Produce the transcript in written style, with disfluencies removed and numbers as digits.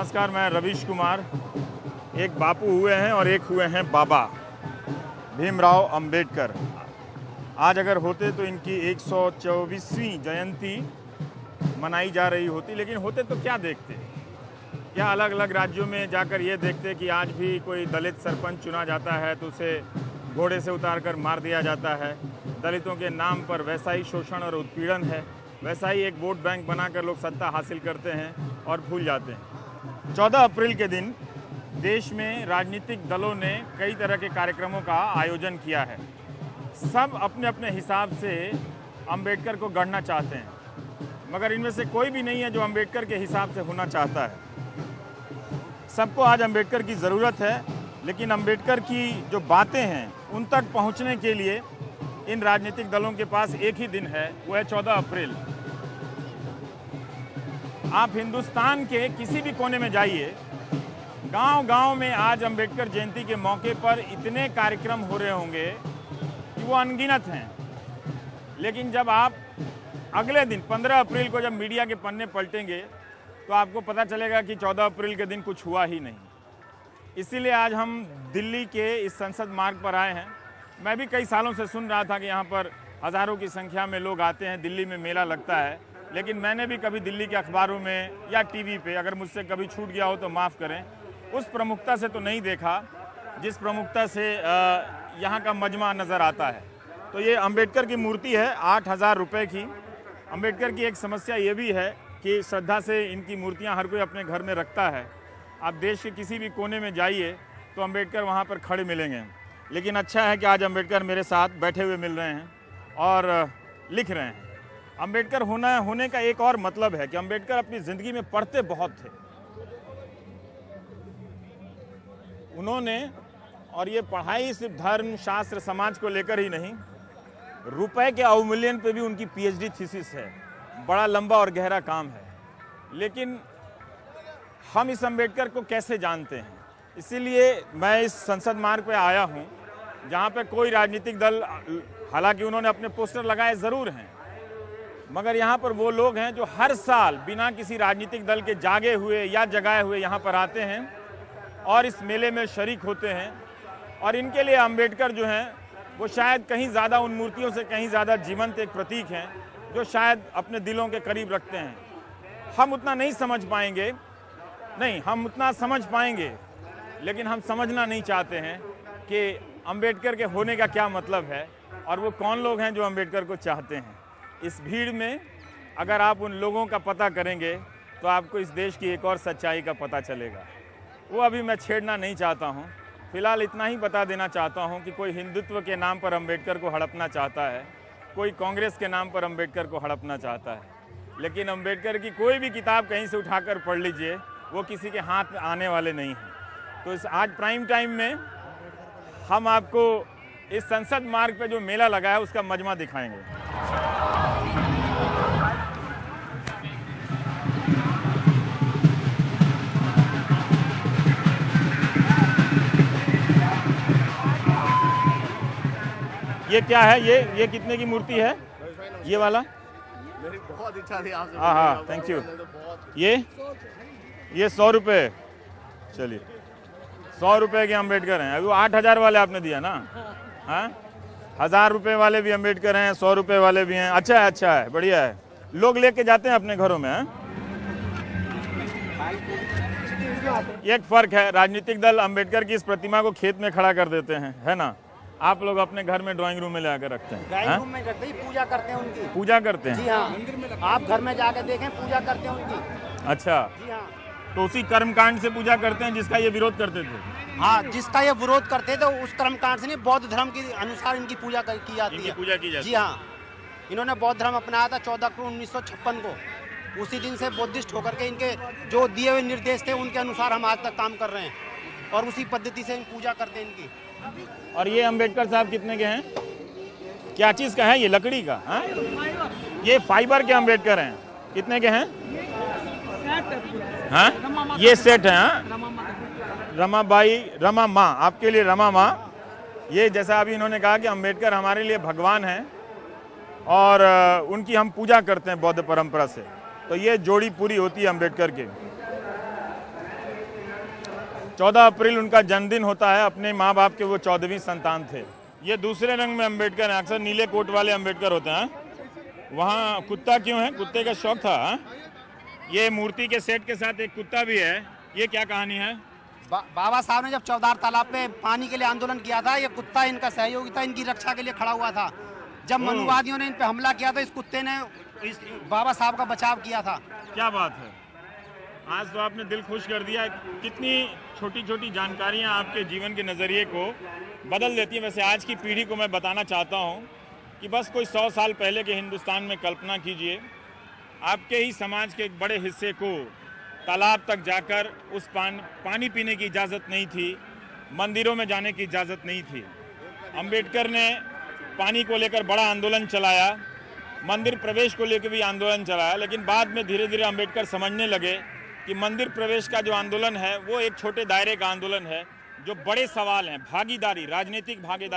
नमस्कार, मैं रवीश कुमार। एक बापू हुए हैं और एक हुए हैं बाबा भीमराव अंबेडकर। आज अगर होते तो इनकी 124वीं जयंती मनाई जा रही होती, लेकिन होते तो क्या देखते? क्या अलग अलग राज्यों में जाकर ये देखते कि आज भी कोई दलित सरपंच चुना जाता है तो उसे घोड़े से उतारकर मार दिया जाता है। दलितों के नाम पर वैसा ही शोषण और उत्पीड़न है, वैसा ही एक वोट बैंक बनाकर लोग सत्ता हासिल करते हैं और भूल जाते हैं। 14 अप्रैल के दिन देश में राजनीतिक दलों ने कई तरह के कार्यक्रमों का आयोजन किया है। सब अपने अपने हिसाब से अंबेडकर को गढ़ना चाहते हैं, मगर इनमें से कोई भी नहीं है जो अंबेडकर के हिसाब से होना चाहता है। सबको आज अंबेडकर की ज़रूरत है, लेकिन अंबेडकर की जो बातें हैं उन तक पहुंचने के लिए इन राजनीतिक दलों के पास एक ही दिन है, वो है 14 अप्रैल। आप हिंदुस्तान के किसी भी कोने में जाइए, गांव-गांव में आज अंबेडकर जयंती के मौके पर इतने कार्यक्रम हो रहे होंगे कि वो अनगिनत हैं। लेकिन जब आप अगले दिन 15 अप्रैल को जब मीडिया के पन्ने पलटेंगे तो आपको पता चलेगा कि 14 अप्रैल के दिन कुछ हुआ ही नहीं। इसीलिए आज हम दिल्ली के इस संसद मार्ग पर आए हैं। मैं भी कई सालों से सुन रहा था कि यहाँ पर हज़ारों की संख्या में लोग आते हैं, दिल्ली में मेला लगता है, लेकिन मैंने भी कभी दिल्ली के अखबारों में या टीवी पे, अगर मुझसे कभी छूट गया हो तो माफ़ करें, उस प्रमुखता से तो नहीं देखा जिस प्रमुखता से यहाँ का मजमा नज़र आता है। तो ये अंबेडकर की मूर्ति है 8,000 रुपये की। अंबेडकर की एक समस्या ये भी है कि श्रद्धा से इनकी मूर्तियाँ हर कोई अपने घर में रखता है। आप देश के किसी भी कोने में जाइए तो अंबेडकर वहाँ पर खड़े मिलेंगे। लेकिन अच्छा है कि आज अंबेडकर मेरे साथ बैठे हुए मिल रहे हैं और लिख रहे हैं। अंबेडकर होने का एक और मतलब है कि अंबेडकर अपनी ज़िंदगी में पढ़ते बहुत थे। उन्होंने, और ये पढ़ाई सिर्फ धर्म शास्त्र समाज को लेकर ही नहीं, रुपए के अवमूल्यन पे भी उनकी पीएचडी थीसिस है। बड़ा लंबा और गहरा काम है। लेकिन हम इस अंबेडकर को कैसे जानते हैं? इसीलिए मैं इस संसद मार्ग पे आया हूँ, जहाँ पे कोई राजनीतिक दल, हालांकि उन्होंने अपने पोस्टर लगाए ज़रूर हैं, मगर यहाँ पर वो लोग हैं जो हर साल बिना किसी राजनीतिक दल के जागे हुए या जगाए हुए यहाँ पर आते हैं और इस मेले में शरीक होते हैं। और इनके लिए अंबेडकर जो हैं वो शायद कहीं ज़्यादा, उन मूर्तियों से कहीं ज़्यादा जीवंत एक प्रतीक हैं जो शायद अपने दिलों के करीब रखते हैं। हम उतना नहीं समझ पाएंगे, नहीं, हम उतना समझ पाएंगे, लेकिन हम समझना नहीं चाहते हैं कि अंबेडकर के होने का क्या मतलब है और वो कौन लोग हैं जो अंबेडकर को चाहते हैं। इस भीड़ में अगर आप उन लोगों का पता करेंगे तो आपको इस देश की एक और सच्चाई का पता चलेगा। वो अभी मैं छेड़ना नहीं चाहता हूँ। फिलहाल इतना ही बता देना चाहता हूँ कि कोई हिंदुत्व के नाम पर अंबेडकर को हड़पना चाहता है, कोई कांग्रेस के नाम पर अंबेडकर को हड़पना चाहता है, लेकिन अंबेडकर की कोई भी किताब कहीं से उठाकर पढ़ लीजिए, वो किसी के हाथ में आने वाले नहीं हैं। तो इस आज प्राइम टाइम में हम आपको इस संसद मार्ग पे जो मेला लगा है उसका मजमा दिखाएंगे। ये क्या है? ये कितने की मूर्ति है? ये वाला? मेरी बहुत इच्छा थी आपसे। हाँ, थैंक यू। ये 100 रुपये। चलिए, 100 रुपये के अंबेडकर हैं। अभी वो 8,000 वाले आपने दिया ना? हाँ, 1,000 रुपये वाले भी अंबेडकर हैं, 100 रुपये वाले भी हैं। अच्छा है, बढ़िया है। लोग लेके जाते हैं अपने घरों में। एक फ़र्क है, राजनीतिक दल अंबेडकर की इस प्रतिमा को खेत में खड़ा कर देते हैं, है ना? आप लोग अपने घर में ड्राइंग रूम में ले आकर रखते हैं। ड्राइंग रूम में रखते हैं, पूजा करते हैं उनकी। पूजा करते हैं? जी हाँ, आप घर में जाकर देखें, पूजा करते हैं उनकी। अच्छा, जी हाँ। तो उसी कर्मकांड से पूजा करते हैं जिसका ये विरोध करते थे? हाँ, जिसका ये विरोध करते थे उस कर्मकांड से नहीं, बौद्ध धर्म के अनुसार इनकी पूजा की जाती है। पूजा की जाती है। जी हाँ, इन्होंने बौद्ध धर्म अपनाया था 14 अक्टूबर 1956 को। उसी दिन से बुद्धिस्ट होकर के इनके जो दिए हुए निर्देश थे उनके अनुसार हम आज तक काम कर रहे हैं और उसी पद्धति से पूजा करते हैं इनकी। और ये अंबेडकर साहब कितने के हैं? क्या चीज़ का है ये? लकड़ी का? हाँ, ये फाइबर के अंबेडकर हैं। कितने के हैं? हाँ, ये सेट है। हाँ, रमा माँ, आपके लिए रमा माँ। ये जैसा अभी इन्होंने कहा कि अंबेडकर हमारे लिए भगवान हैं और उनकी हम पूजा करते हैं बौद्ध परंपरा से, तो ये जोड़ी पूरी होती है अंबेडकर की। 14 अप्रैल उनका जन्मदिन होता है। अपने माँ बाप के वो 14वीं संतान थे। ये दूसरे रंग में अम्बेडकर हैं, अक्सर नीले कोट वाले अम्बेडकर होते हैं। वहाँ कुत्ता क्यों है? कुत्ते का शौक था। ये मूर्ति के सेट के साथ एक कुत्ता भी है। ये क्या कहानी है? बाबा साहब ने जब चौधार तालाब पे पानी के लिए आंदोलन किया था, ये कुत्ता इनका सहयोगी था, इनकी रक्षा के लिए खड़ा हुआ था। जब मनुवादियों ने इन पे हमला किया तो इस कुत्ते ने इस बाबा साहब का बचाव किया था। क्या बात है, आज तो आपने दिल खुश कर दिया। कितनी छोटी छोटी जानकारियां आपके जीवन के नज़रिए को बदल देती हैं। वैसे आज की पीढ़ी को मैं बताना चाहता हूं कि बस कोई 100 साल पहले के हिंदुस्तान में कल्पना कीजिए, आपके ही समाज के एक बड़े हिस्से को तालाब तक जाकर उस पानी पीने की इजाज़त नहीं थी, मंदिरों में जाने की इजाज़त नहीं थी। अंबेडकर ने पानी को लेकर बड़ा आंदोलन चलाया, मंदिर प्रवेश को लेकर भी आंदोलन चलाया, लेकिन बाद में धीरे धीरे अंबेडकर समझने लगे कि मंदिर प्रवेश का जो आंदोलन है वो एक छोटे दायरे का आंदोलन है। जो बड़े सवाल हैं, भागीदारी, राजनीतिक भागीदारी,